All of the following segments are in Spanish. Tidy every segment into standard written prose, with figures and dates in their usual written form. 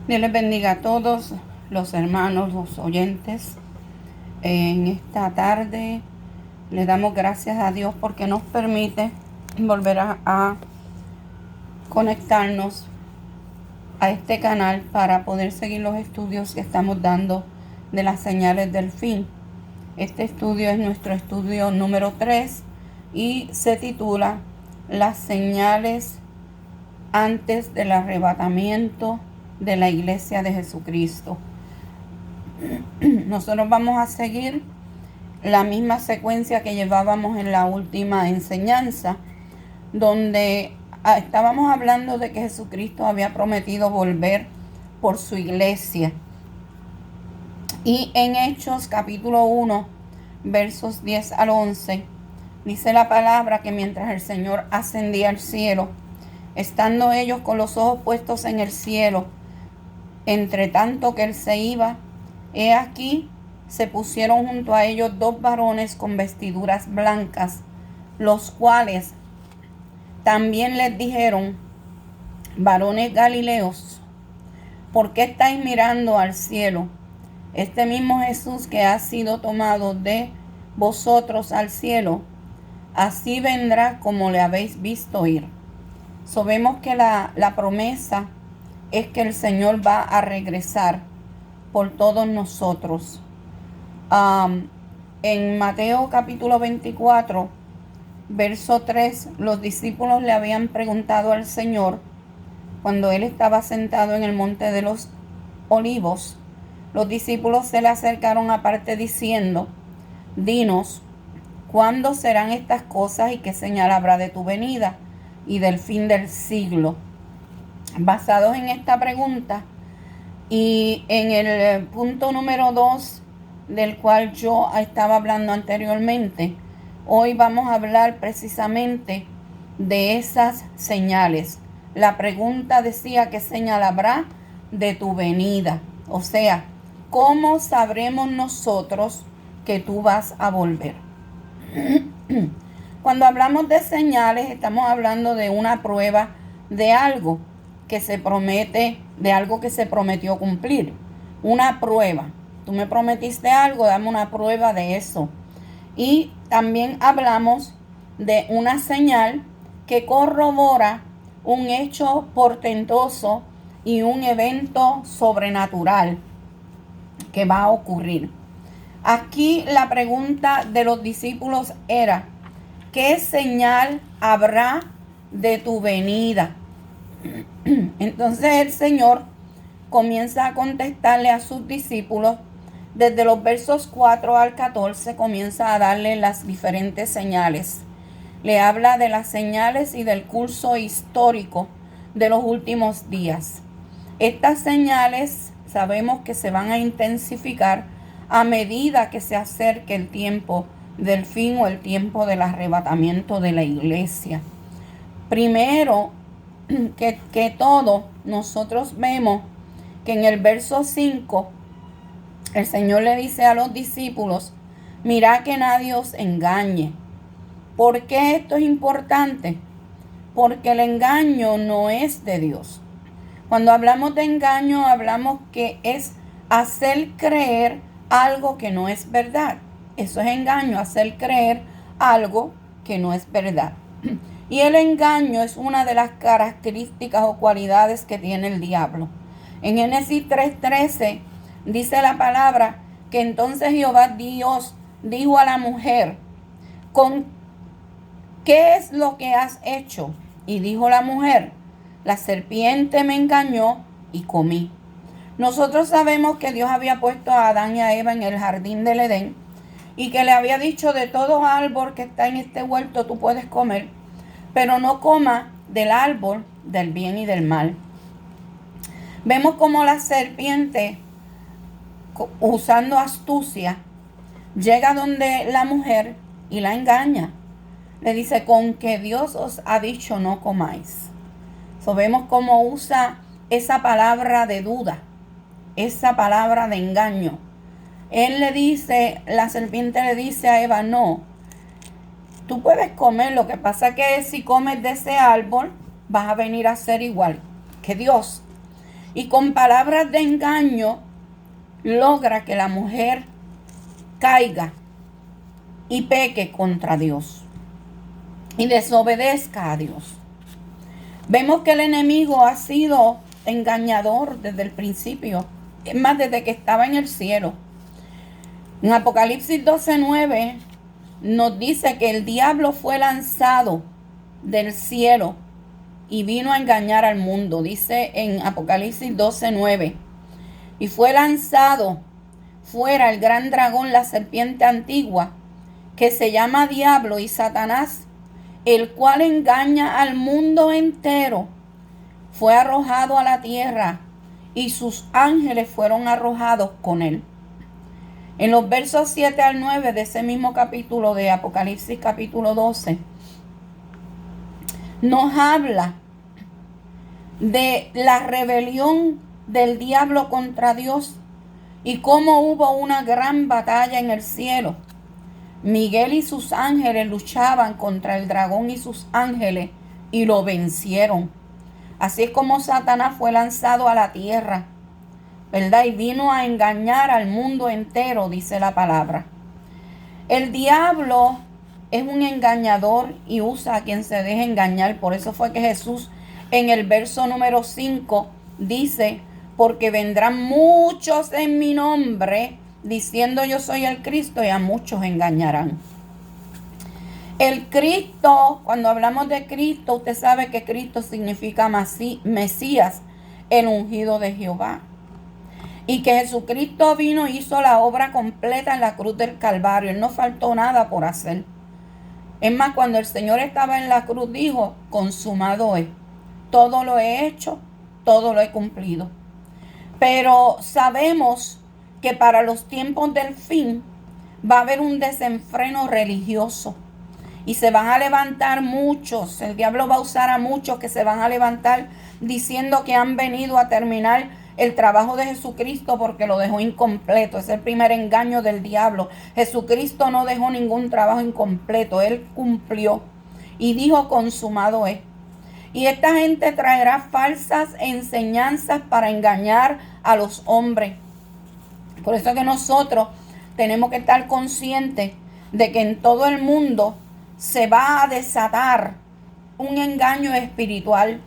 Dios les bendiga a todos los hermanos, los oyentes. En esta tarde le damos gracias a Dios porque nos permite volver a conectarnos a este canal para poder seguir los estudios que estamos dando de las señales del fin. Este estudio es nuestro estudio número 3 y se titula Las señales antes del arrebatamiento de la Iglesia de Jesucristo. Nosotros vamos a seguir la misma secuencia que llevábamos en la última enseñanza, donde estábamos hablando de que Jesucristo había prometido volver por su iglesia. Y en Hechos capítulo 1, versos 10 al 11, dice la palabra que mientras el Señor ascendía al cielo, estando ellos con los ojos puestos en el cielo, entre tanto que él se iba, he aquí se pusieron junto a ellos dos varones con vestiduras blancas, los cuales también les dijeron: varones Galileos, ¿por qué estáis mirando al cielo? Este mismo Jesús que ha sido tomado de vosotros al cielo, así vendrá como le habéis visto ir. Sabemos que la promesa es que el Señor va a regresar por todos nosotros. En Mateo capítulo 24, verso 3, los discípulos le habían preguntado al Señor, cuando él estaba sentado en el monte de los olivos, los discípulos se le acercaron aparte diciendo: dinos, ¿cuándo serán estas cosas y qué señal habrá de tu venida y del fin del siglo? Basados en esta pregunta y en el punto número 2 del cual yo estaba hablando anteriormente, hoy vamos a hablar precisamente de esas señales. La pregunta decía: ¿qué señal habrá de tu venida? O sea, ¿cómo sabremos nosotros que tú vas a volver? Cuando hablamos de señales, estamos hablando de una prueba de algo que se promete, de algo que se prometió cumplir. Una prueba. Tú me prometiste algo, dame una prueba de eso. Y también hablamos de una señal que corrobora un hecho portentoso y un evento sobrenatural que va a ocurrir. Aquí la pregunta de los discípulos era: ¿qué señal habrá de tu venida? Entonces el Señor comienza a contestarle a sus discípulos. Desde los versos 4 al 14 comienza a darle las diferentes señales. Le habla de las señales y del curso histórico de los últimos días. Estas señales sabemos que se van a intensificar a medida que se acerque el tiempo del fin o el tiempo del arrebatamiento de la iglesia. Primero que todo, nosotros vemos que en el verso 5 el Señor le dice a los discípulos: mirad que nadie os engañe. ¿Por qué esto es importante? Porque el engaño no es de Dios. Cuando hablamos de engaño, hablamos que es hacer creer algo que no es verdad. Eso es engaño, hacer creer algo que no es verdad. Y el engaño es una de las características o cualidades que tiene el diablo. En Génesis 3:13 dice la palabra que entonces Jehová Dios dijo a la mujer: ¿con qué es lo que has hecho? Y dijo la mujer: la serpiente me engañó y comí. Nosotros sabemos que Dios había puesto a Adán y a Eva en el jardín del Edén y que le había dicho: de todo árbol que está en este huerto tú puedes comer, pero no coma del árbol del bien y del mal. Vemos como la serpiente, usando astucia, llega donde la mujer y la engaña. Le dice: con que Dios os ha dicho no comáis. Vemos cómo usa esa palabra de duda, esa palabra de engaño. La serpiente le dice a Eva: no, tú puedes comer, lo que pasa es que si comes de ese árbol vas a venir a ser igual que Dios. Y con palabras de engaño logra que la mujer caiga y peque contra Dios y desobedezca a Dios. Vemos que el enemigo ha sido engañador desde el principio, es más, desde que estaba en el cielo. En Apocalipsis 12:9 nos dice que el diablo fue lanzado del cielo y vino a engañar al mundo. Dice en Apocalipsis 12:9, y fue lanzado fuera el gran dragón, la serpiente antigua, que se llama Diablo y Satanás, el cual engaña al mundo entero. Fue arrojado a la tierra y sus ángeles fueron arrojados con él. En los versos 7 al 9 de ese mismo capítulo de Apocalipsis capítulo 12, nos habla de la rebelión del diablo contra Dios y cómo hubo una gran batalla en el cielo. Miguel y sus ángeles luchaban contra el dragón y sus ángeles y lo vencieron. Así es como Satanás fue lanzado a la tierra, ¿verdad? Y vino a engañar al mundo entero, dice la palabra. El diablo es un engañador y usa a quien se deje engañar. Por eso fue que Jesús en el verso número 5 dice, porque vendrán muchos en mi nombre, diciendo yo soy el Cristo, y a muchos engañarán. El Cristo, cuando hablamos de Cristo, usted sabe que Cristo significa Mesías, el ungido de Jehová. Y que Jesucristo vino y hizo la obra completa en la cruz del Calvario. Él no faltó nada por hacer. Es más, cuando el Señor estaba en la cruz dijo, consumado es. Todo lo he hecho, todo lo he cumplido. Pero sabemos que para los tiempos del fin va a haber un desenfreno religioso. Y se van a levantar muchos. El diablo va a usar a muchos que se van a levantar diciendo que han venido a terminar el trabajo de Jesucristo porque lo dejó incompleto. Es el primer engaño del diablo. Jesucristo no dejó ningún trabajo incompleto. Él cumplió y dijo consumado es. Y esta gente traerá falsas enseñanzas para engañar a los hombres. Por eso es que nosotros tenemos que estar conscientes de que en todo el mundo se va a desatar un engaño espiritual,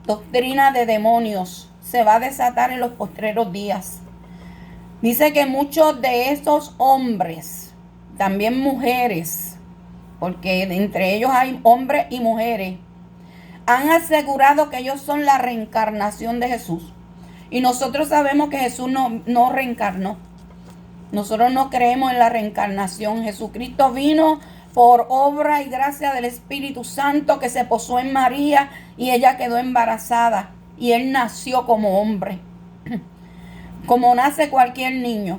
doctrina de demonios, se va a desatar en los postreros días. Dice que muchos de esos hombres, también mujeres, porque entre ellos hay hombres y mujeres, han asegurado que ellos son la reencarnación de Jesús. Y nosotros sabemos que Jesús no reencarnó. Nosotros no creemos en la reencarnación. Jesucristo vino por obra y gracia del Espíritu Santo, que se posó en María y ella quedó embarazada. Y él nació como hombre, como nace cualquier niño,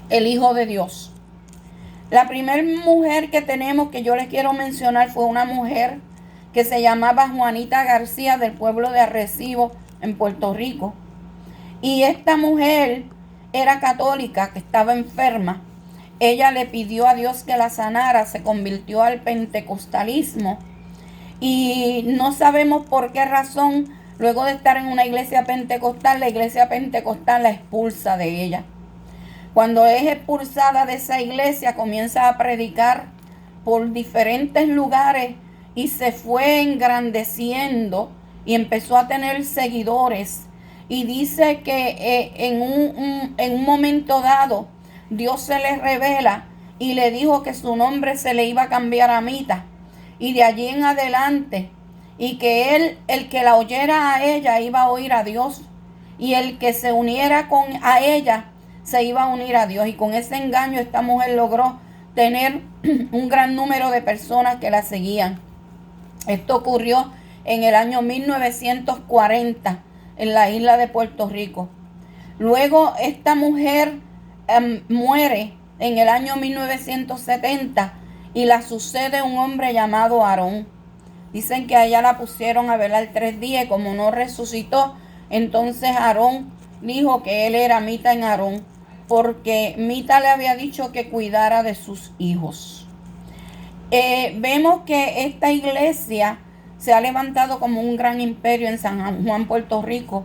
el Hijo de Dios. La primera mujer que tenemos que yo les quiero mencionar fue una mujer que se llamaba Juanita García, del pueblo de Arrecibo, en Puerto Rico. Y esta mujer era católica, que estaba enferma. Ella le pidió a Dios que la sanara, se convirtió al pentecostalismo. Y no sabemos por qué razón, luego de estar en una iglesia pentecostal, la iglesia pentecostal la expulsa de ella. Cuando es expulsada de esa iglesia, comienza a predicar por diferentes lugares y se fue engrandeciendo y empezó a tener seguidores. Y dice que en un momento dado, Dios se le revela y le dijo que su nombre se le iba a cambiar a Mita. Y de allí en adelante, y que él, el que la oyera a ella, iba a oír a Dios. Y el que se uniera a ella, se iba a unir a Dios. Y con ese engaño esta mujer logró tener un gran número de personas que la seguían. Esto ocurrió en el año 1940 en la isla de Puerto Rico. Luego esta mujer muere en el año 1970 y la sucede un hombre llamado Aarón. Dicen que a ella la pusieron a velar 3 días y como no resucitó, entonces Aarón dijo que él era Mita en Aarón, porque Mita le había dicho que cuidara de sus hijos. Vemos que esta iglesia se ha levantado como un gran imperio en San Juan, Puerto Rico,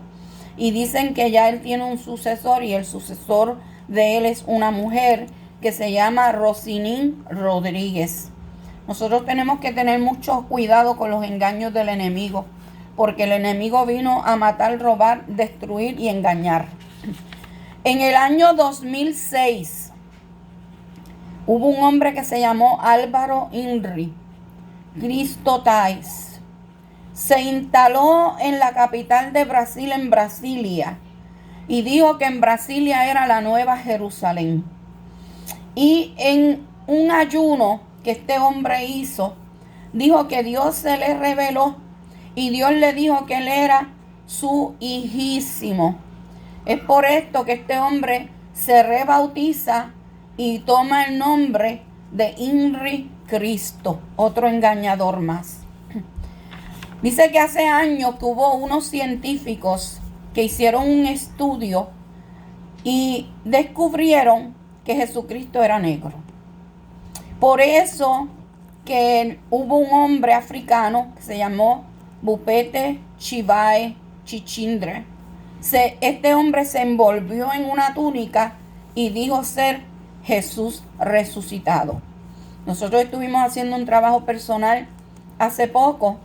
y dicen que ya él tiene un sucesor y el sucesor de él es una mujer que se llama Rosinín Rodríguez. Nosotros tenemos que tener mucho cuidado con los engaños del enemigo, porque el enemigo vino a matar, robar, destruir y engañar. En el año 2006 hubo un hombre que se llamó Álvaro Inri Cristo Tais. Se instaló en la capital de Brasil, en Brasilia, y dijo que en Brasilia era la nueva Jerusalén. Y en un ayuno que este hombre hizo, dijo que Dios se le reveló y Dios le dijo que él era su hijísimo. Es por esto que este hombre se rebautiza y toma el nombre de Inri Cristo, otro engañador más. Dice que hace años que hubo unos científicos que hicieron un estudio y descubrieron que Jesucristo era negro. Por eso que hubo un hombre africano que se llamó Bupete Chivae Chichindre. Este hombre se envolvió en una túnica y dijo ser Jesús resucitado. Nosotros estuvimos haciendo un trabajo personal hace poco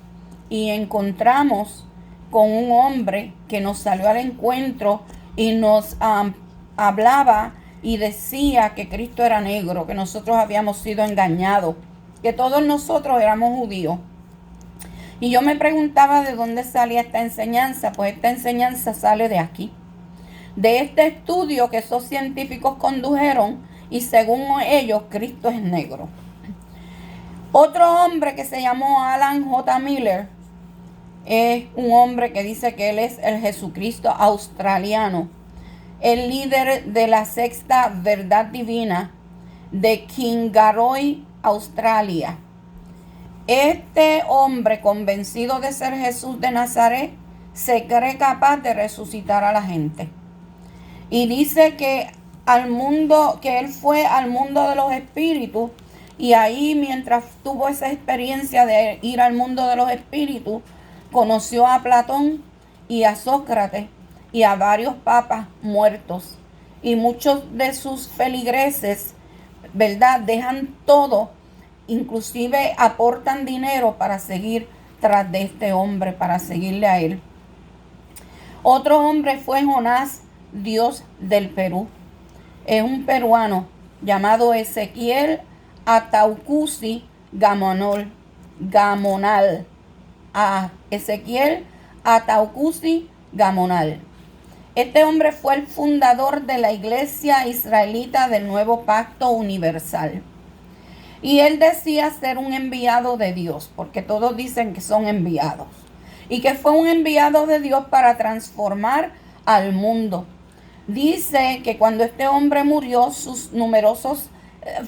y encontramos con un hombre que nos salió al encuentro y nos hablaba y decía que Cristo era negro, que nosotros habíamos sido engañados, que todos nosotros éramos judíos. Y yo me preguntaba de dónde salía esta enseñanza. Pues esta enseñanza sale de aquí, de este estudio que esos científicos condujeron, y según ellos Cristo es negro. Otro hombre que se llamó Alan J. Miller es un hombre que dice que él es el Jesucristo australiano, el líder de la sexta verdad divina de Kingaroy, Australia. Este hombre, convencido de ser Jesús de Nazaret, se cree capaz de resucitar a la gente. Y dice que él fue al mundo de los espíritus, y ahí, mientras tuvo esa experiencia de ir al mundo de los espíritus, conoció a Platón y a Sócrates y a varios papas muertos. Y muchos de sus feligreses, ¿verdad?, dejan todo, inclusive aportan dinero para seguir tras de este hombre, para seguirle a él. Otro hombre fue Jonás, Dios del Perú. Es un peruano llamado Ezequiel Ataucusi Gamonal. Ezequiel Ataucusi Gamonal. Este hombre fue el fundador de la Iglesia Israelita del Nuevo Pacto Universal. Y él decía ser un enviado de Dios, porque todos dicen que son enviados. Y que fue un enviado de Dios para transformar al mundo. Dice que cuando este hombre murió, sus numerosos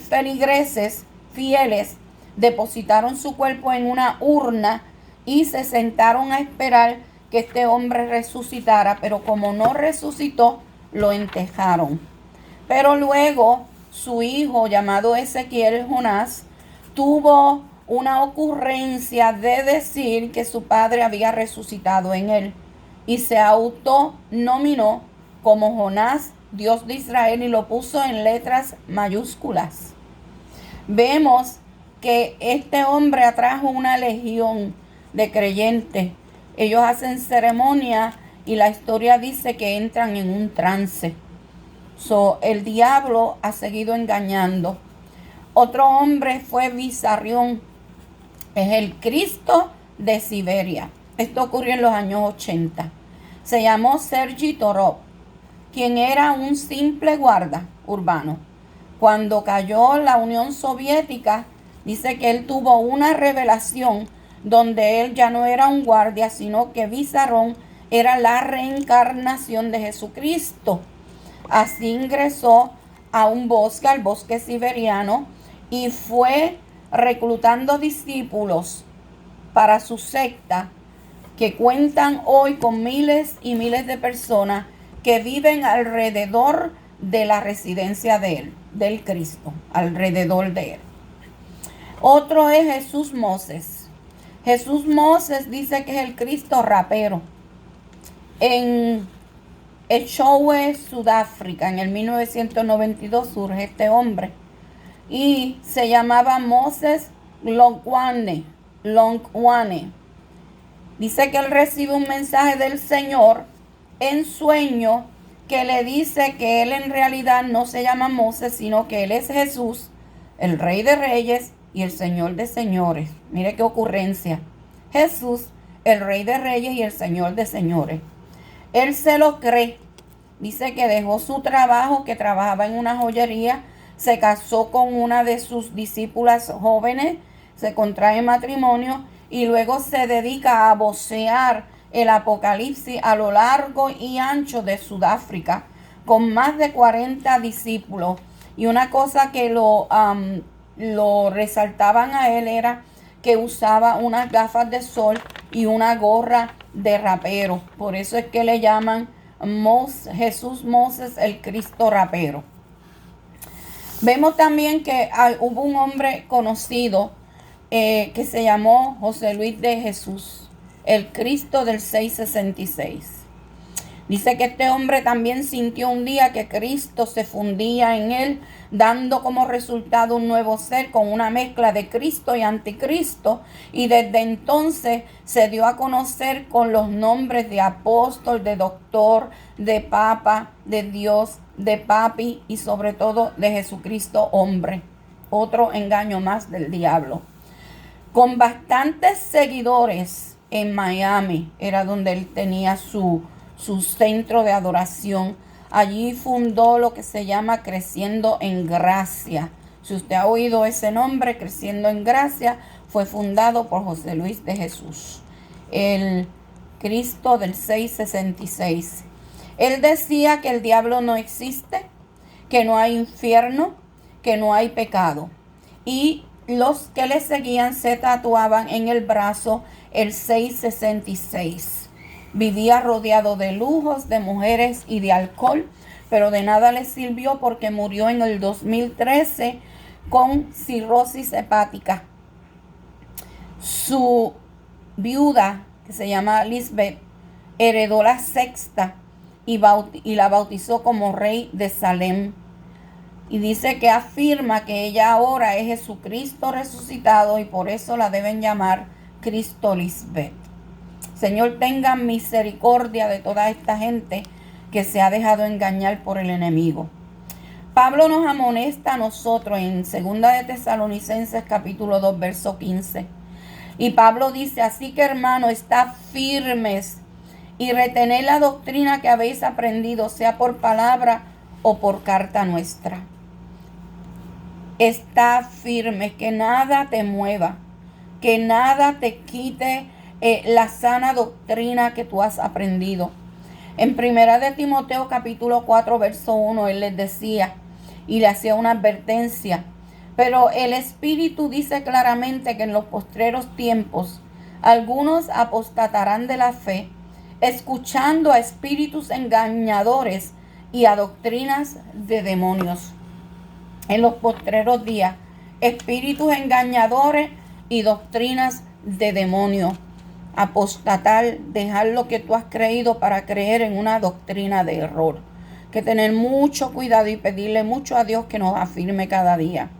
feligreses fieles depositaron su cuerpo en una urna y se sentaron a esperar que este hombre resucitara, pero como no resucitó, lo enterraron. Pero luego su hijo, llamado Ezequiel Jonás, tuvo una ocurrencia de decir que su padre había resucitado en él y se autonominó como Jonás, Dios de Israel, y lo puso en letras mayúsculas. Vemos que este hombre atrajo una legión de creyentes. Ellos hacen ceremonia y la historia dice que entran en un trance. El diablo ha seguido engañando. Otro hombre fue Vissarión. Es el Cristo de Siberia. Esto ocurrió en los años 80. Se llamó Sergi Torov, quien era un simple guarda urbano. Cuando cayó la Unión Soviética, dice que él tuvo una revelación donde él ya no era un guardia, sino que Vissarión era la reencarnación de Jesucristo. Así ingresó a un bosque, al bosque siberiano, y fue reclutando discípulos para su secta, que cuentan hoy con miles y miles de personas que viven alrededor de la residencia de él, del Cristo, alrededor de él. Otro es Jesús Moses. Jesús Moses dice que es el Cristo rapero. En Eshowe, Sudáfrica. En el 1992 surge este hombre y se llamaba Moses Longwane. Dice que él recibe un mensaje del Señor en sueño que le dice que él en realidad no se llama Moses, sino que él es Jesús, el Rey de Reyes y el Señor de Señores. Mire qué ocurrencia. Jesús, el Rey de Reyes y el Señor de Señores. Él se lo cree. Dice que dejó su trabajo, que trabajaba en una joyería, se casó con una de sus discípulas jóvenes, se contrae matrimonio y luego se dedica a vocear el Apocalipsis a lo largo y ancho de Sudáfrica, con más de 40 discípulos. Y una cosa que lo resaltaban a él era que usaba unas gafas de sol y una gorra de rapero. Por eso es que le llaman Jesús Moses, el Cristo rapero. Vemos también que hubo un hombre conocido que se llamó José Luis de Jesús, el Cristo del 666. Dice que este hombre también sintió un día que Cristo se fundía en él, dando como resultado un nuevo ser con una mezcla de Cristo y anticristo, y desde entonces se dio a conocer con los nombres de apóstol, de doctor, de papa, de Dios, de papi y sobre todo de Jesucristo hombre. Otro engaño más del diablo. Con bastantes seguidores en Miami, era donde él tenía su centro de adoración. Allí fundó lo que se llama Creciendo en Gracia. Si usted ha oído ese nombre, Creciendo en Gracia, fue fundado por José Luis de Jesús, el Cristo del 666. Él decía que el diablo no existe, que no hay infierno, que no hay pecado. Y los que le seguían se tatuaban en el brazo el 666. Vivía rodeado de lujos, de mujeres y de alcohol, pero de nada le sirvió porque murió en el 2013 con cirrosis hepática. Su viuda, que se llama Lisbeth, heredó la sexta y la bautizó como rey de Salem. Y dice que afirma que ella ahora es Jesucristo resucitado y por eso la deben llamar Cristo Lisbeth. Señor, tenga misericordia de toda esta gente que se ha dejado engañar por el enemigo. Pablo nos amonesta a nosotros en 2 de Tesalonicenses capítulo 2, verso 15. Y Pablo dice, así que hermano, estad firmes y retened la doctrina que habéis aprendido, sea por palabra o por carta nuestra. Estad firmes, que nada te mueva, que nada te quite la sana doctrina que tú has aprendido. En 1 de Timoteo capítulo 4 verso 1 él les decía y le hacía una advertencia, pero el Espíritu dice claramente que en los postreros tiempos algunos apostatarán de la fe, escuchando a espíritus engañadores y a doctrinas de demonios. En los postreros días, espíritus engañadores y doctrinas de demonios. Apostatar, dejar lo que tú has creído para creer en una doctrina de error. Que tener mucho cuidado y pedirle mucho a Dios que nos afirme cada día.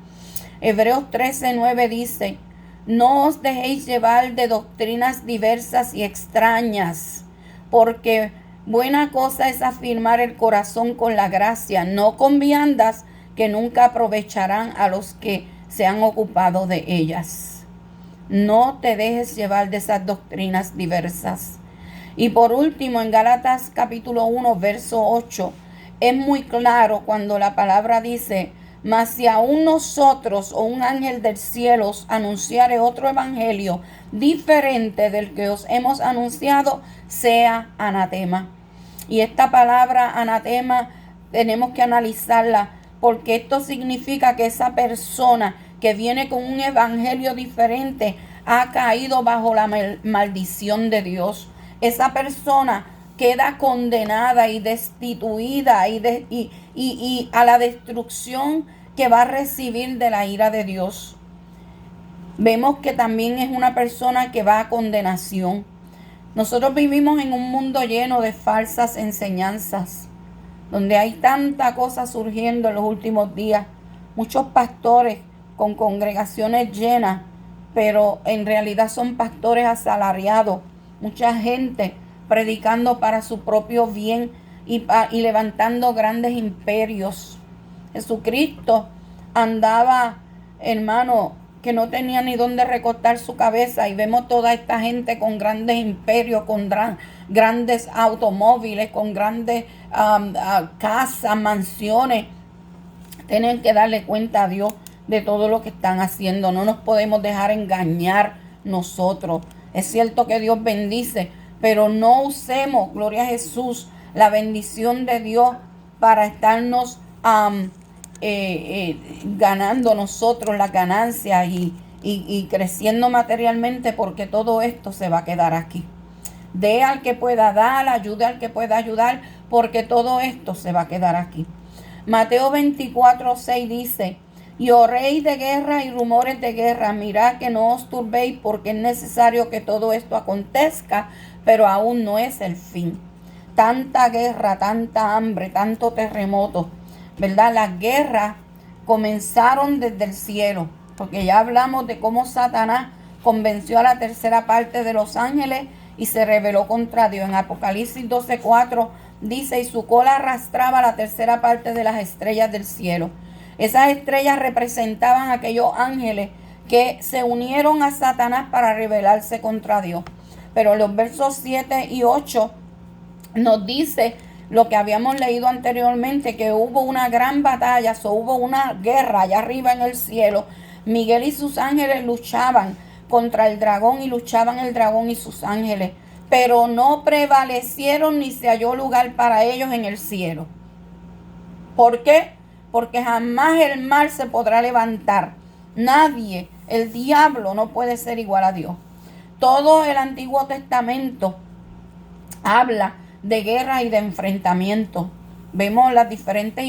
Hebreos 13:9 dice, no os dejéis llevar de doctrinas diversas y extrañas, porque buena cosa es afirmar el corazón con la gracia, no con viandas que nunca aprovecharán a los que se han ocupado de ellas. No te dejes llevar de esas doctrinas diversas. Y por último, en Gálatas capítulo 1, verso 8, es muy claro cuando la palabra dice, mas si aún nosotros o un ángel del cielo os anunciare otro evangelio diferente del que os hemos anunciado, sea anatema. Y esta palabra anatema tenemos que analizarla, porque esto significa que esa persona que viene con un evangelio diferente ha caído bajo la maldición de Dios. Esa persona queda condenada y destituida y a la destrucción que va a recibir de la ira de Dios. Vemos que también es una persona que va a condenación. Nosotros vivimos en un mundo lleno de falsas enseñanzas, donde hay tanta cosa surgiendo en los últimos días. Muchos pastores con congregaciones llenas, pero en realidad son pastores asalariados. Mucha gente predicando para su propio bien y levantando grandes imperios. Jesucristo andaba, hermano, que no tenía ni dónde recostar su cabeza, y vemos toda esta gente con grandes imperios, con grandes automóviles, con grandes casas, mansiones. Tienen que darle cuenta a Dios de todo lo que están haciendo. No nos podemos dejar engañar nosotros. Es cierto que Dios bendice, pero no usemos, gloria a Jesús, la bendición de Dios para estarnos ganando nosotros las ganancias y creciendo materialmente, porque todo esto se va a quedar aquí. Dé al que pueda dar, ayude al que pueda ayudar, porque todo esto se va a quedar aquí. Mateo 24:6 dice: y oréis de guerra y rumores de guerra, mirad que no os turbéis, porque es necesario que todo esto acontezca, pero aún no es el fin. Tanta guerra, tanta hambre, tanto terremoto, ¿verdad? Las guerras comenzaron desde el cielo, porque ya hablamos de cómo Satanás convenció a la tercera parte de los ángeles y se rebeló contra Dios. En Apocalipsis 12:4 dice: y su cola arrastraba la tercera parte de las estrellas del cielo. Esas estrellas representaban a aquellos ángeles que se unieron a Satanás para rebelarse contra Dios. Pero los versos 7 y 8 nos dice lo que habíamos leído anteriormente, que hubo una gran batalla, hubo una guerra allá arriba en el cielo. Miguel y sus ángeles luchaban contra el dragón, y luchaban el dragón y sus ángeles, pero no prevalecieron ni se halló lugar para ellos en el cielo. ¿Por qué? Porque jamás el mal se podrá levantar. Nadie, el diablo no puede ser igual a Dios. Todo el Antiguo Testamento habla de guerra y de enfrentamiento. Vemos las diferentes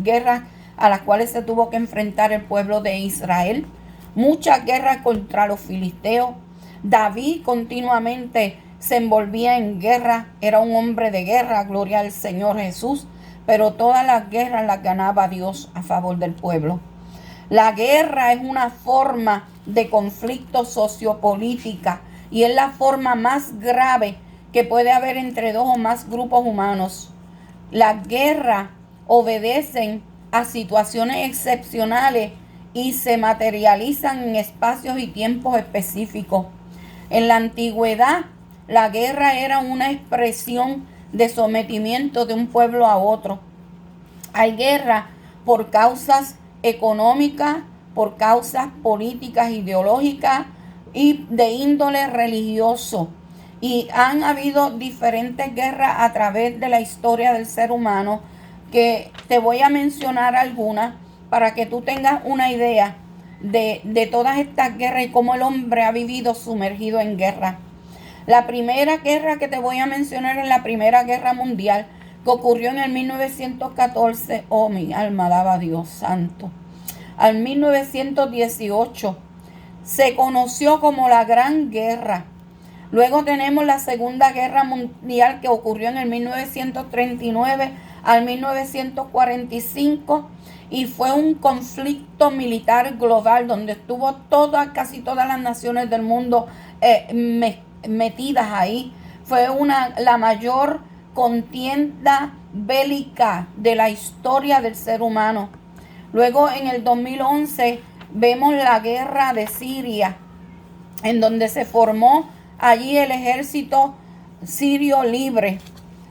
guerras a las cuales se tuvo que enfrentar el pueblo de Israel. Muchas guerras contra los filisteos. David continuamente se envolvía en guerra, era un hombre de guerra, gloria al Señor Jesús, pero todas las guerras las ganaba Dios a favor del pueblo. La guerra es una forma de conflicto sociopolítica y es la forma más grave que puede haber entre dos o más grupos humanos. Las guerras obedecen a situaciones excepcionales y se materializan en espacios y tiempos específicos. En la antigüedad, la guerra era una expresión de sometimiento de un pueblo a otro. Hay guerra por causas económicas, por causas políticas, ideológicas y de índole religioso. Y han habido diferentes guerras a través de la historia del ser humano, que te voy a mencionar algunas para que tú tengas una idea de todas estas guerras y cómo el hombre ha vivido sumergido en guerra. La primera guerra que te voy a mencionar es la Primera Guerra Mundial, que ocurrió en el 1914. Oh, mi alma alaba a Dios santo. Al 1918 se conoció como la Gran Guerra. Luego tenemos la Segunda Guerra Mundial, que ocurrió en el 1939 al 1945, y fue un conflicto militar global donde estuvo casi todas las naciones del mundo metidas ahí. Fue la mayor contienda bélica de la historia del ser humano. Luego, en el 2011 vemos la guerra de Siria, en donde se formó allí el ejército sirio libre.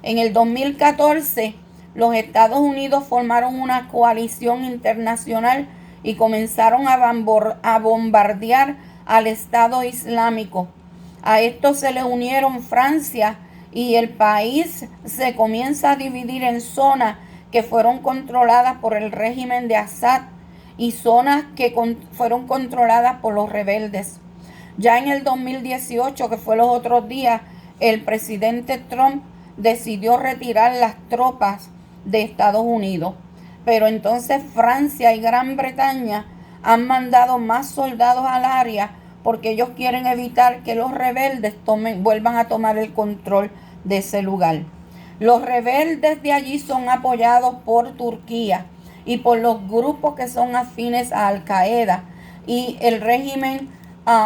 En el 2014 los Estados Unidos formaron una coalición internacional y comenzaron a bombardear al Estado Islámico. A esto se le unieron Francia, y el país se comienza a dividir en zonas que fueron controladas por el régimen de Assad y zonas que fueron controladas por los rebeldes. Ya en el 2018, que fue los otros días, el presidente Trump decidió retirar las tropas de Estados Unidos. Pero entonces Francia y Gran Bretaña han mandado más soldados al área porque ellos quieren evitar que los rebeldes vuelvan a tomar el control de ese lugar. Los rebeldes de allí son apoyados por Turquía y por los grupos que son afines a Al Qaeda y el régimen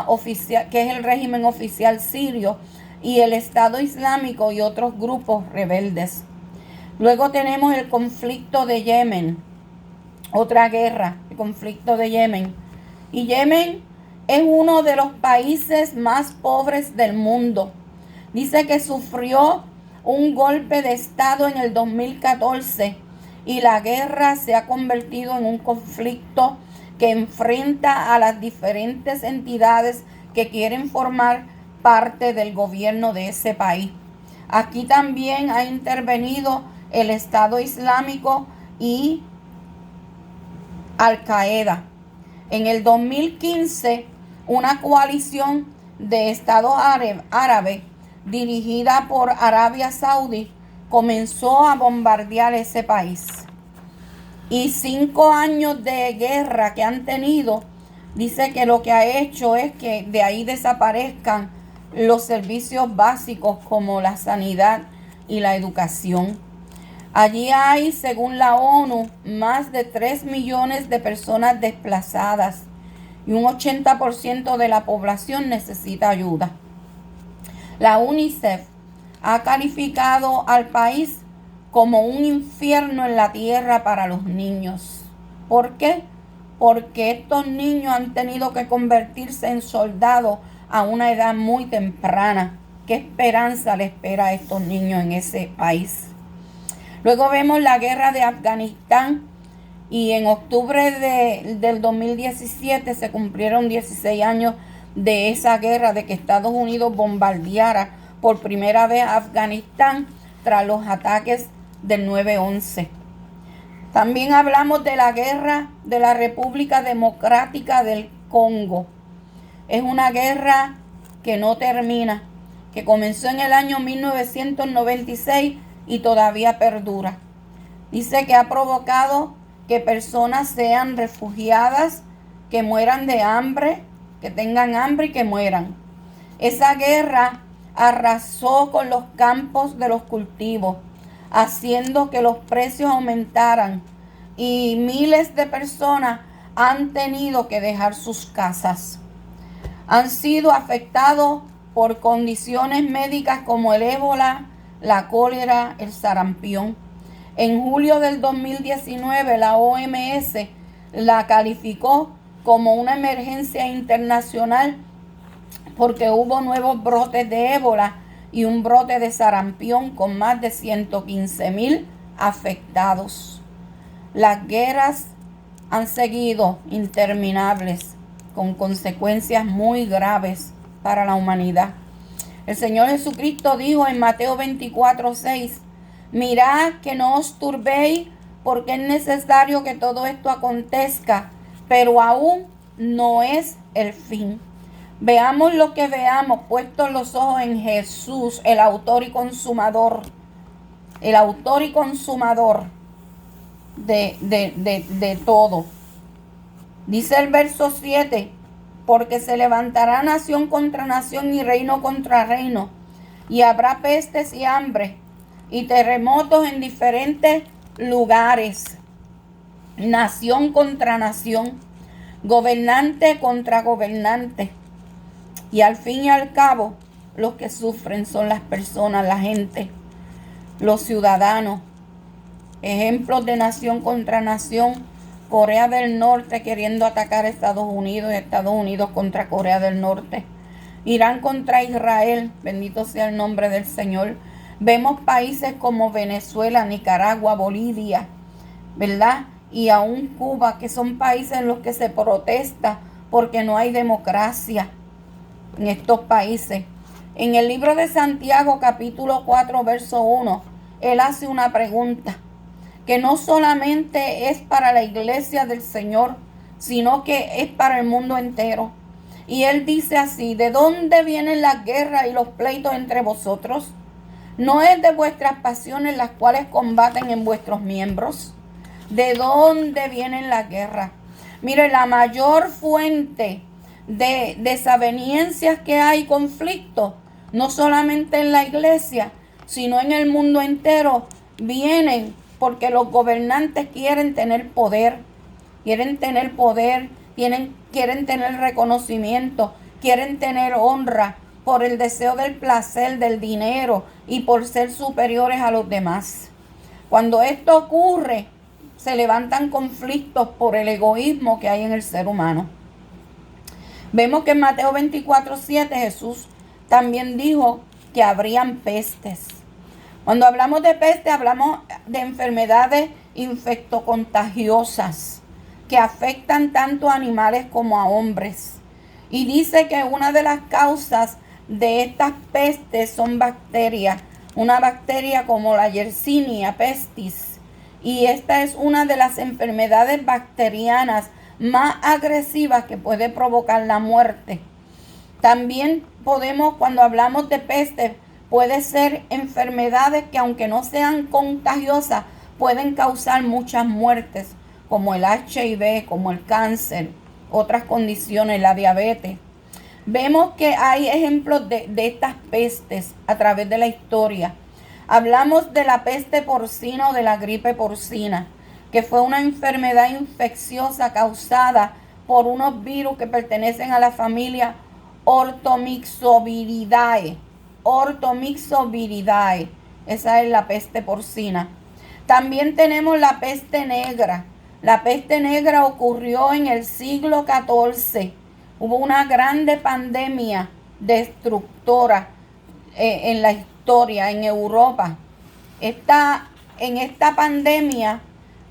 oficial, que es el régimen oficial sirio, y el Estado Islámico y otros grupos rebeldes. Luego tenemos el conflicto de Yemen, otra guerra, el conflicto de Yemen. Y Yemen es uno de los países más pobres del mundo. Dice que sufrió un golpe de estado en el 2014 y la guerra se ha convertido en un conflicto que enfrenta a las diferentes entidades que quieren formar parte del gobierno de ese país. Aquí también ha intervenido el Estado Islámico y Al Qaeda. En el 2015, una coalición de estados árabes dirigida por Arabia Saudí comenzó a bombardear ese país. Y 5 años de guerra que han tenido, dice que lo que ha hecho es que de ahí desaparezcan los servicios básicos como la sanidad y la educación. Allí hay, según la ONU, más de 3 millones de personas desplazadas y un 80% de la población necesita ayuda. La UNICEF ha calificado al país como un infierno en la tierra para los niños. ¿Por qué? Porque estos niños han tenido que convertirse en soldados a una edad muy temprana. ¿Qué esperanza le espera a estos niños en ese país? Luego vemos la guerra de Afganistán y en octubre del 2017 se cumplieron 16 años de esa guerra, de que Estados Unidos bombardeara por primera vez a Afganistán tras los ataques del 9/11. También hablamos de la guerra de la República Democrática del Congo. Es una guerra que no termina, que comenzó en el año 1996 y todavía perdura. Dice que ha provocado que personas sean refugiadas, que mueran de hambre, que tengan hambre y que mueran. Esa guerra arrasó con los campos de los cultivos, haciendo que los precios aumentaran y miles de personas han tenido que dejar sus casas. Han sido afectados por condiciones médicas como el ébola, la cólera, el sarampión. En julio del 2019 la OMS la calificó como una emergencia internacional porque hubo nuevos brotes de ébola y un brote de sarampión con más de 115,000 afectados. Las guerras han seguido interminables con consecuencias muy graves para la humanidad. El Señor Jesucristo dijo en Mateo 24:6, mirad que no os turbéis, porque es necesario que todo esto acontezca, pero aún no es el fin. Veamos lo que veamos, puestos los ojos en Jesús, el autor y consumador de todo. Dice el verso 7, porque se levantará nación contra nación y reino contra reino, y habrá pestes y hambre y terremotos en diferentes lugares, nación contra nación, gobernante contra gobernante. Y al fin y al cabo, los que sufren son las personas, la gente, los ciudadanos. Ejemplos de nación contra nación: Corea del Norte queriendo atacar a Estados Unidos y Estados Unidos contra Corea del Norte. Irán contra Israel, bendito sea el nombre del Señor. Vemos países como Venezuela, Nicaragua, Bolivia, ¿verdad? Y aún Cuba, que son países en los que se protesta porque no hay democracia en estos países. En el libro de Santiago, capítulo 4, verso 1, él hace una pregunta que no solamente es para la iglesia del Señor, sino que es para el mundo entero. Y él dice así: ¿de dónde vienen las guerras y los pleitos entre vosotros? ¿No es de vuestras pasiones las cuales combaten en vuestros miembros? ¿De dónde vienen las guerras? Mire, la mayor fuente de desavenencias que hay, conflictos, no solamente en la iglesia, sino en el mundo entero, vienen porque los gobernantes quieren tener poder, quieren tener reconocimiento, quieren tener honra por el deseo del placer, del dinero y por ser superiores a los demás. Cuando esto ocurre, se levantan conflictos por el egoísmo que hay en el ser humano. Vemos que en Mateo 24:7 Jesús también dijo que habrían pestes. Cuando hablamos de peste, hablamos de enfermedades infectocontagiosas que afectan tanto a animales como a hombres. Y dice que una de las causas de estas pestes son bacterias. Una bacteria como la Yersinia pestis. Y esta es una de las enfermedades bacterianas más agresivas que puede provocar la muerte. También cuando hablamos de peste, puede ser enfermedades que aunque no sean contagiosas, pueden causar muchas muertes, como el HIV, como el cáncer, otras condiciones, la diabetes. Vemos que hay ejemplos de estas pestes a través de la historia. Hablamos de la peste porcina o de la gripe porcina, que fue una enfermedad infecciosa causada por unos virus que pertenecen a la familia Orthomyxoviridae. Esa es la peste porcina. También tenemos la peste negra. La peste negra ocurrió en el siglo XIV. Hubo una grande pandemia destructora en la historia, en Europa. En esta pandemia,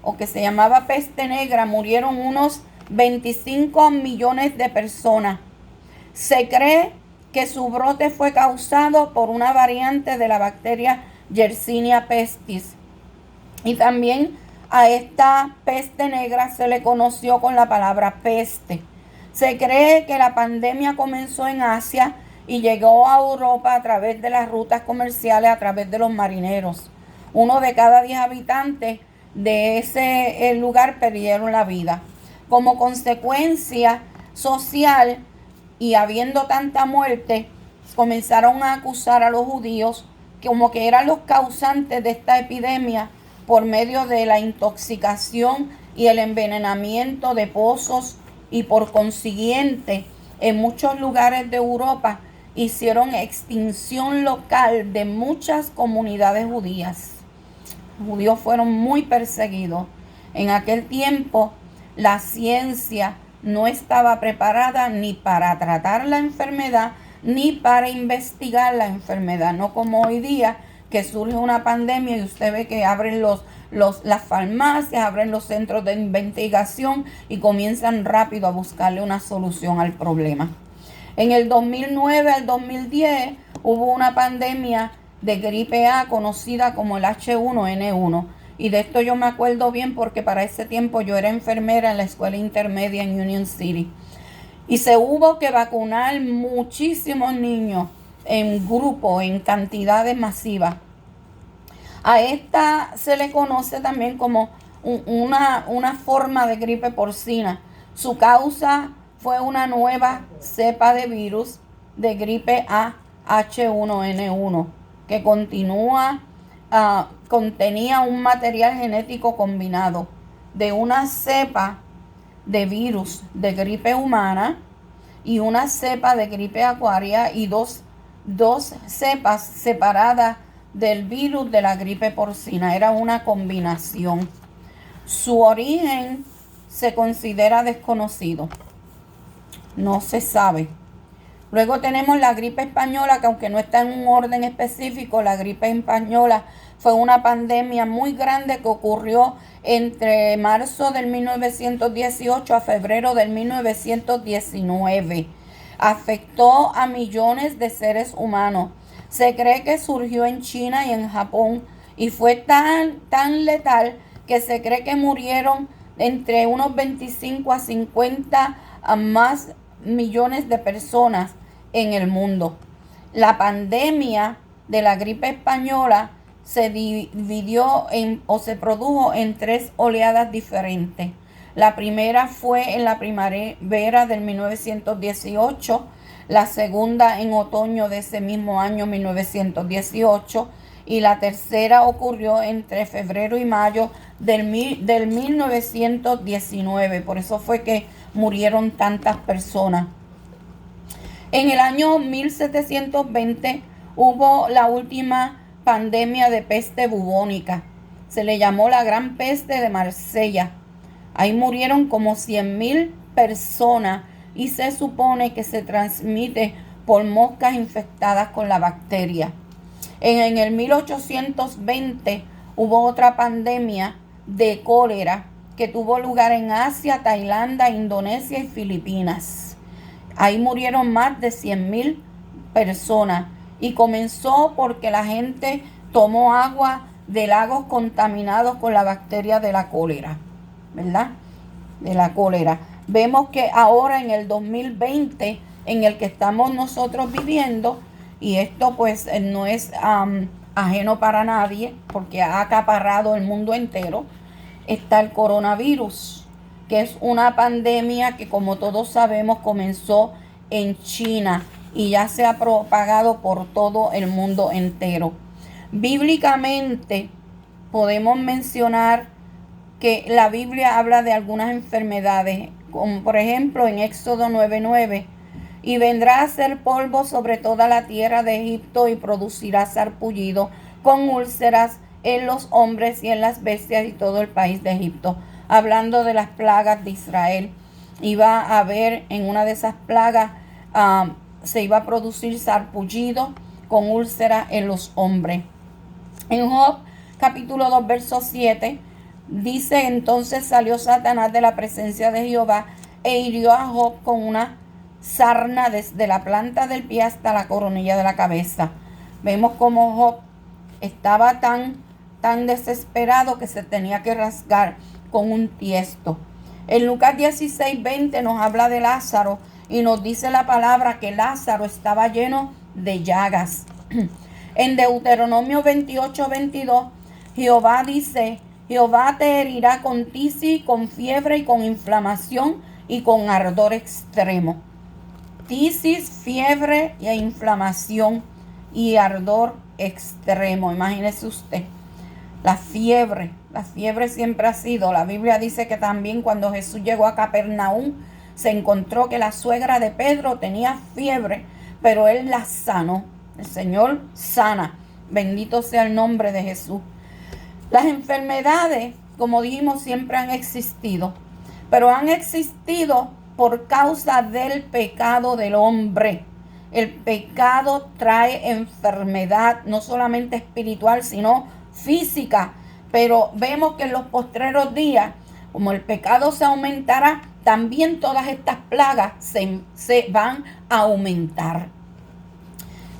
o que se llamaba peste negra, murieron unos 25 millones de personas. Se cree que su brote fue causado por una variante de la bacteria Yersinia pestis. Y también a esta peste negra se le conoció con la palabra peste. Se cree que la pandemia comenzó en Asia y llegó a Europa a través de las rutas comerciales, a través de los marineros. 1 de cada 10 habitantes de ese lugar perdieron la vida. Como consecuencia social y habiendo tanta muerte, comenzaron a acusar a los judíos como que eran los causantes de esta epidemia por medio de la intoxicación y el envenenamiento de pozos, y por consiguiente en muchos lugares de Europa hicieron extinción local de muchas comunidades judías. Los judíos fueron muy perseguidos. En aquel tiempo la ciencia no estaba preparada ni para tratar la enfermedad ni para investigar la enfermedad, no como hoy día que surge una pandemia y usted ve que abren las farmacias, abren los centros de investigación y comienzan rápido a buscarle una solución al problema. En el 2009 al 2010 hubo una pandemia de gripe A conocida como el H1N1. Y de esto yo me acuerdo bien porque para ese tiempo yo era enfermera en la escuela intermedia en Union City. Y se hubo que vacunar muchísimos niños en grupo, en cantidades masivas. A esta se le conoce también como una forma de gripe porcina. Su causa fue una nueva cepa de virus de gripe A H1N1 que contenía un material genético combinado de una cepa de virus de gripe humana y una cepa de gripe acuaria y dos cepas separadas del virus de la gripe porcina. Era una combinación. Su origen se considera desconocido. No se sabe. Luego tenemos la gripe española, que aunque no está en un orden específico, la gripe española fue una pandemia muy grande que ocurrió entre marzo del 1918 a febrero del 1919. Afectó a millones de seres humanos. Se cree que surgió en China y en Japón y fue tan letal que se cree que murieron entre unos 25 a 50 a más millones de personas en el mundo. La pandemia de la gripe española se dividió se produjo en 3 oleadas diferentes. La primera fue en la primavera del 1918, la segunda en otoño de ese mismo año 1918 y la tercera ocurrió entre febrero y mayo del 1919. Por eso fue que murieron tantas personas. En el año 1720 hubo la última pandemia de peste bubónica. Se le llamó la Gran Peste de Marsella. Ahí murieron como 100,000 personas y se supone que se transmite por moscas infectadas con la bacteria. En el 1820 hubo otra pandemia de cólera que tuvo lugar en Asia, Tailandia, Indonesia y Filipinas. Ahí murieron más de 100,000 personas y comenzó porque la gente tomó agua de lagos contaminados con la bacteria de la cólera, ¿verdad? De la cólera. Vemos que ahora en el 2020, en el que estamos nosotros viviendo, y esto pues no es ajeno para nadie, porque ha acaparrado el mundo entero, está el coronavirus, que es una pandemia que, como todos sabemos, comenzó en China y ya se ha propagado por todo el mundo entero. Bíblicamente podemos mencionar que la Biblia habla de algunas enfermedades, como por ejemplo en Éxodo 9:9, y vendrá a ser polvo sobre toda la tierra de Egipto y producirá sarpullido con úlceras en los hombres y en las bestias y todo el país de Egipto. Hablando de las plagas de Israel, iba a haber en una de esas plagas, se iba a producir sarpullido con úlceras en los hombres. En Job capítulo 2 verso 7 dice: entonces salió Satanás de la presencia de Jehová e hirió a Job con una sarna desde la planta del pie hasta la coronilla de la cabeza. Vemos como Job estaba tan desesperado que se tenía que rasgar con un tiesto. En Lucas 16:20 nos habla de Lázaro y nos dice la palabra que Lázaro estaba lleno de llagas. En Deuteronomio 28:22 Jehová dice: Jehová te herirá con tisis, con fiebre y con inflamación y con ardor extremo. Tisis, fiebre e inflamación y ardor extremo. Imagínese usted. La fiebre siempre ha sido. La Biblia dice que también cuando Jesús llegó a Capernaum se encontró que la suegra de Pedro tenía fiebre, pero él la sanó. El Señor sana. Bendito sea el nombre de Jesús. Las enfermedades, como dijimos, siempre han existido, pero han existido por causa del pecado del hombre. El pecado trae enfermedad, no solamente espiritual, sino física. Pero vemos que en los postreros días, como el pecado se aumentará, también todas estas plagas se van a aumentar.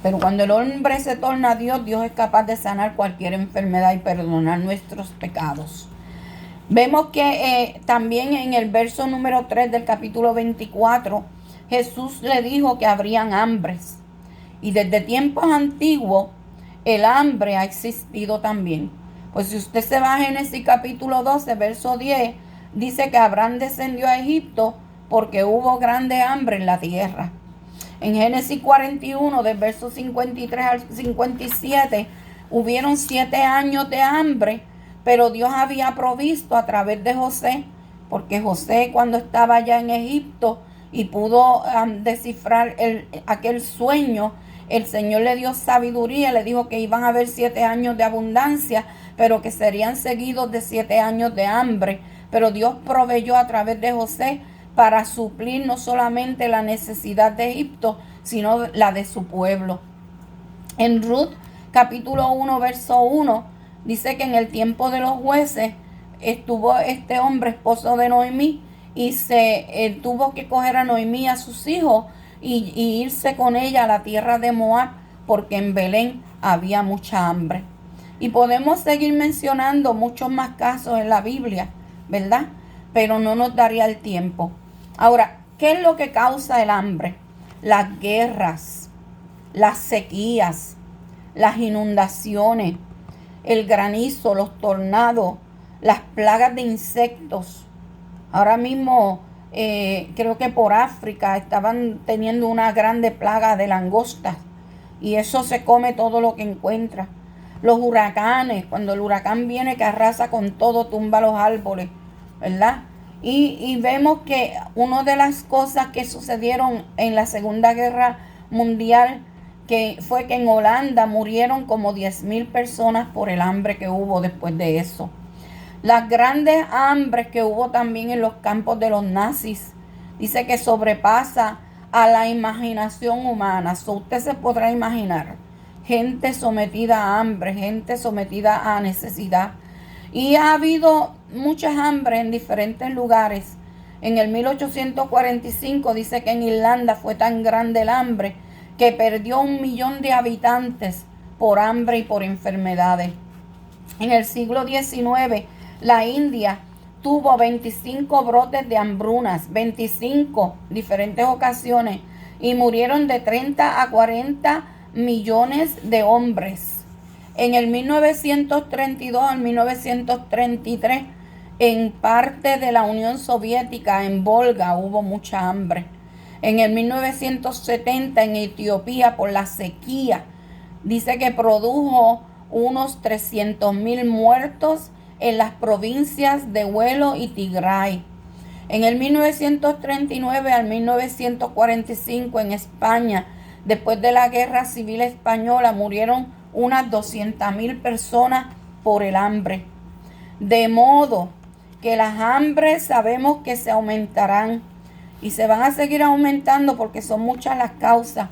Pero cuando el hombre se torna a Dios, Dios es capaz de sanar cualquier enfermedad y perdonar nuestros pecados. Vemos que también en el verso número 3 del capítulo 24, Jesús le dijo que habrían hambres. Y desde tiempos antiguos, el hambre ha existido también. Pues si usted se va a Génesis capítulo 12, verso 10, dice que Abraham descendió a Egipto porque hubo grande hambre en la tierra. En Génesis 41, del verso 53 al 57, hubieron 7 años de hambre, pero Dios había provisto a través de José, porque José, cuando estaba allá en Egipto y pudo descifrar aquel sueño, el Señor le dio sabiduría, le dijo que iban a haber 7 años de abundancia, pero que serían seguidos de 7 años de hambre. Pero Dios proveyó a través de José para suplir no solamente la necesidad de Egipto, sino la de su pueblo. En Ruth capítulo 1, verso 1, dice que en el tiempo de los jueces estuvo este hombre, esposo de Noemí, y él tuvo que coger a Noemí a sus hijos y irse con ella a la tierra de Moab, porque en Belén había mucha hambre. Y podemos seguir mencionando muchos más casos en la Biblia, ¿verdad? Pero no nos daría el tiempo. Ahora, ¿qué es lo que causa el hambre? Las guerras, las sequías, las inundaciones, el granizo, los tornados, las plagas de insectos. Ahora mismo creo que por África estaban teniendo una grande plaga de langostas y eso se come todo lo que encuentra. Los huracanes, cuando el huracán viene que arrasa con todo, tumba los árboles, ¿verdad? Y vemos que una de las cosas que sucedieron en la Segunda Guerra Mundial, que fue que en Holanda murieron como 10,000 personas por el hambre que hubo después de eso. Las grandes hambres que hubo también en los campos de los nazis, dice que sobrepasa a la imaginación humana. Usted se podrá imaginar gente sometida a hambre, gente sometida a necesidad. Y ha habido muchas hambres en diferentes lugares. En el 1845 dice que en Irlanda fue tan grande el hambre que perdió 1 millón de habitantes por hambre y por enfermedades. En el siglo XIX, la India tuvo 25 brotes de hambrunas, 25 diferentes ocasiones, y murieron de 30 a 40 millones de hombres. En el 1932 al 1933, en parte de la Unión Soviética, en Volga, hubo mucha hambre. En el 1970, en Etiopía, por la sequía, dice que produjo unos 300,000 muertos en las provincias de Huelo y Tigray. En el 1939 al 1945, en España, después de la Guerra Civil Española, murieron unas 200,000 personas por el hambre. De modo que las hambres sabemos que se aumentarán y se van a seguir aumentando porque son muchas las causas.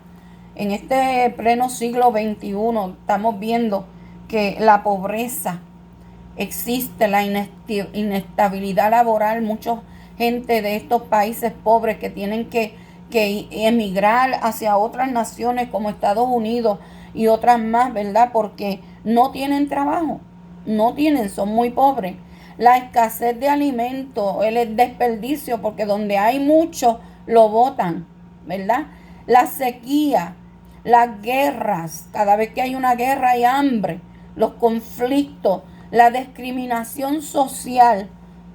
En este pleno siglo XXI estamos viendo que la pobreza existe, la inestabilidad laboral, mucha gente de estos países pobres que tienen que emigrar hacia otras naciones como Estados Unidos y otras más, ¿verdad? Porque no tienen trabajo, son muy pobres. La escasez de alimentos, el desperdicio, porque donde hay mucho lo botan, ¿verdad? La sequía, las guerras, cada vez que hay una guerra hay hambre, los conflictos, la discriminación social,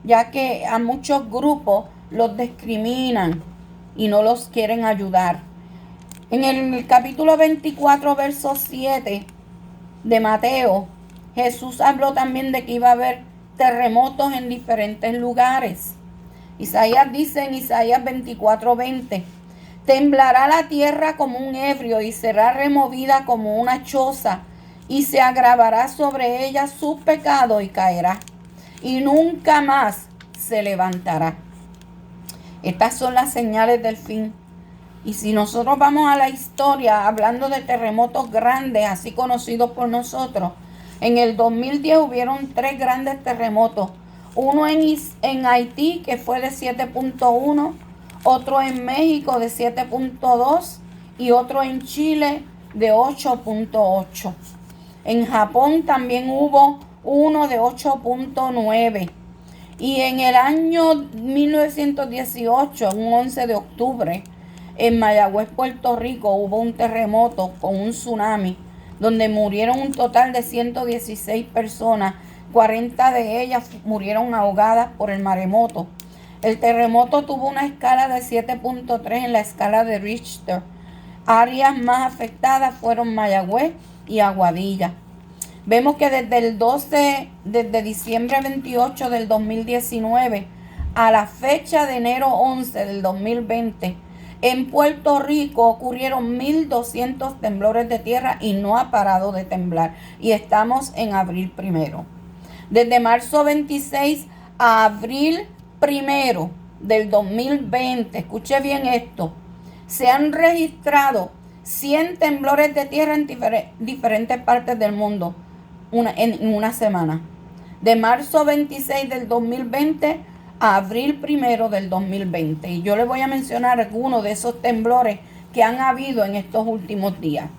ya que a muchos grupos los discriminan y no los quieren ayudar. En el capítulo 24, verso 7 de Mateo, Jesús habló también de que iba a haber terremotos en diferentes lugares. Isaías dice en Isaías 24:20, temblará la tierra como un ebrio y será removida como una choza, y se agravará sobre ella su pecado y caerá, y nunca más se levantará. Estas son las señales del fin. Y si nosotros vamos a la historia hablando de terremotos grandes, así conocidos por nosotros, en el 2010 hubieron 3 grandes terremotos. Uno en Haití, que fue de 7.1, otro en México de 7.2 y otro en Chile de 8.8. En Japón también hubo uno de 8.9. Y en el año 1918, un 11 de octubre, en Mayagüez, Puerto Rico, hubo un terremoto con un tsunami, donde murieron un total de 116 personas. 40 de ellas murieron ahogadas por el maremoto. El terremoto tuvo una escala de 7.3 en la escala de Richter. Áreas más afectadas fueron Mayagüez y Aguadilla. Vemos que desde diciembre 28 del 2019 a la fecha de enero 11 del 2020, en Puerto Rico ocurrieron 1,200 temblores de tierra y no ha parado de temblar. Y estamos en abril 1. Desde marzo 26 a abril 1 del 2020, escuche bien esto, se han registrado 100 temblores de tierra en diferentes partes del mundo en una semana. De marzo 26 del 2020 a abril 1 del 2020. Y yo les voy a mencionar algunos de esos temblores que han habido en estos últimos días.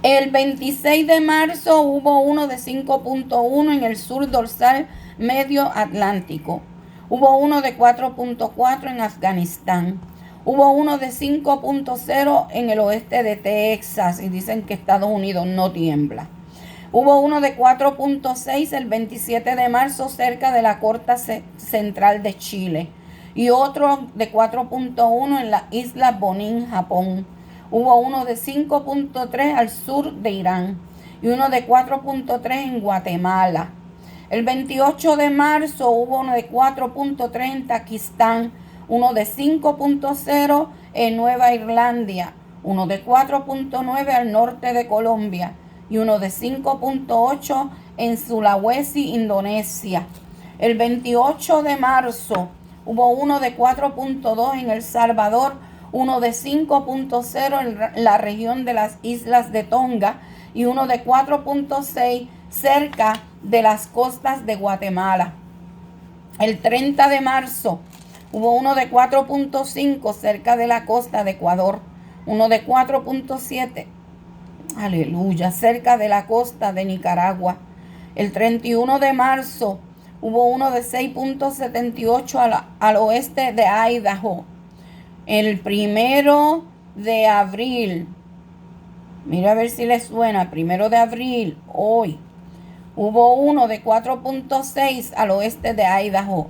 El 26 de marzo hubo uno de 5.1 en el sur dorsal medio atlántico. Hubo uno de 4.4 en Afganistán. Hubo uno de 5.0 en el oeste de Texas y dicen que Estados Unidos no tiembla. Hubo uno de 4.6 el 27 de marzo cerca de la costa central de Chile y otro de 4.1 en la isla Bonin, Japón. Hubo uno de 5.3 al sur de Irán y uno de 4.3 en Guatemala. El 28 de marzo hubo uno de 4.3 en Pakistán, uno de 5.0 en Nueva Irlanda, uno de 4.9 al norte de Colombia y uno de 5.8 en Sulawesi, Indonesia. El 28 de marzo hubo uno de 4.2 en El Salvador, uno de 5.0 en la región de las islas de Tonga y uno de 4.6 cerca de las costas de Guatemala. El 30 de marzo hubo uno de 4.5 cerca de la costa de Ecuador, uno de 4.7, aleluya, cerca de la costa de Nicaragua. El 31 de marzo hubo uno de 6.78 al oeste de Idaho. El 1 de abril, mira a ver si les suena, 1 de abril, hoy, hubo uno de 4.6 al oeste de Idaho,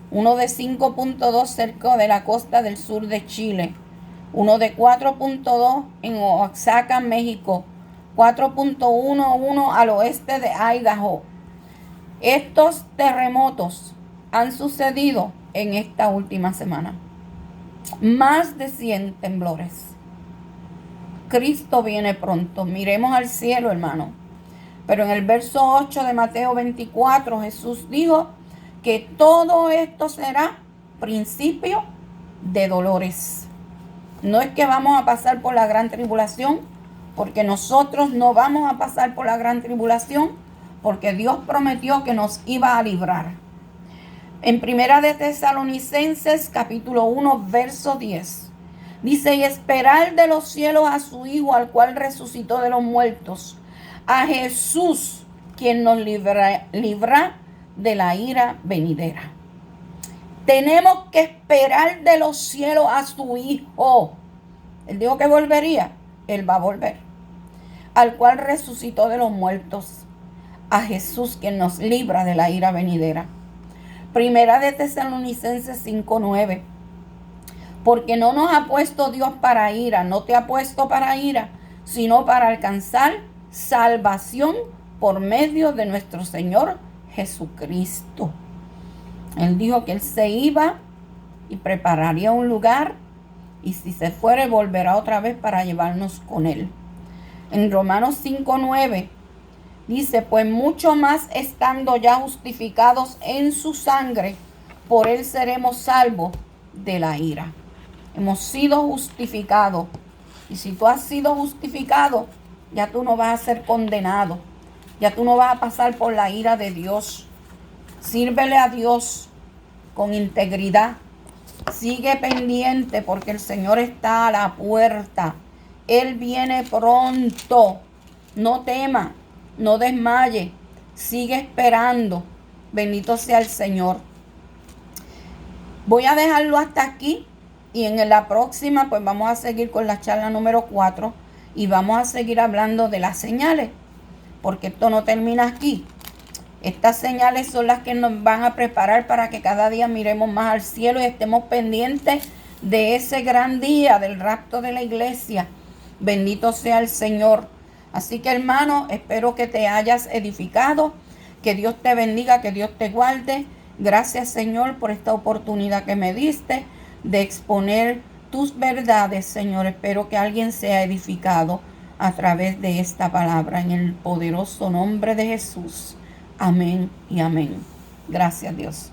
uno de 5.2 cerca de la costa del sur de Chile, uno de 4.2 en Oaxaca, México, 4.11 al oeste de Idaho. Estos terremotos han sucedido en esta última semana. Más de 100 temblores. Cristo viene pronto. Miremos al cielo, hermano. Pero en el verso 8 de Mateo 24, Jesús dijo que todo esto será principio de dolores. No es que vamos a pasar por la gran tribulación, porque nosotros no vamos a pasar por la gran tribulación, porque Dios prometió que nos iba a librar. En Primera de Tesalonicenses, capítulo 1, verso 10, dice: y esperar de los cielos a su Hijo, al cual resucitó de los muertos, a Jesús, quien nos libra de la ira venidera. Tenemos que esperar de los cielos a su Hijo. Él dijo que volvería, Él va a volver. Al cual resucitó de los muertos, a Jesús, quien nos libra de la ira venidera. Primera de Tesalonicenses 5:9. Porque no nos ha puesto Dios para ira, no te ha puesto para ira, sino para alcanzar salvación por medio de nuestro Señor Jesucristo. Él dijo que Él se iba y prepararía un lugar, y si se fuere volverá otra vez para llevarnos con Él. En Romanos 5:9 dice: pues mucho más estando ya justificados en su sangre, por Él seremos salvos de la ira. Hemos sido justificados. Y si tú has sido justificado, ya tú no vas a ser condenado. Ya tú no vas a pasar por la ira de Dios. Sírvele a Dios con integridad. Sigue pendiente porque el Señor está a la puerta. Él viene pronto. No tema, no desmaye. Sigue esperando. Bendito sea el Señor. Voy a dejarlo hasta aquí. Y en la próxima pues vamos a seguir con la charla número 4. Y vamos a seguir hablando de las señales. Porque esto no termina aquí. Estas señales son las que nos van a preparar para que cada día miremos más al cielo y estemos pendientes de ese gran día del rapto de la iglesia. Bendito sea el Señor. Así que, hermano, espero que te hayas edificado. Que Dios te bendiga, que Dios te guarde. Gracias, Señor, por esta oportunidad que me diste de exponer tus verdades, Señor. Espero que alguien sea edificado a través de esta palabra. En el poderoso nombre de Jesús. Amén y amén. Gracias, Dios.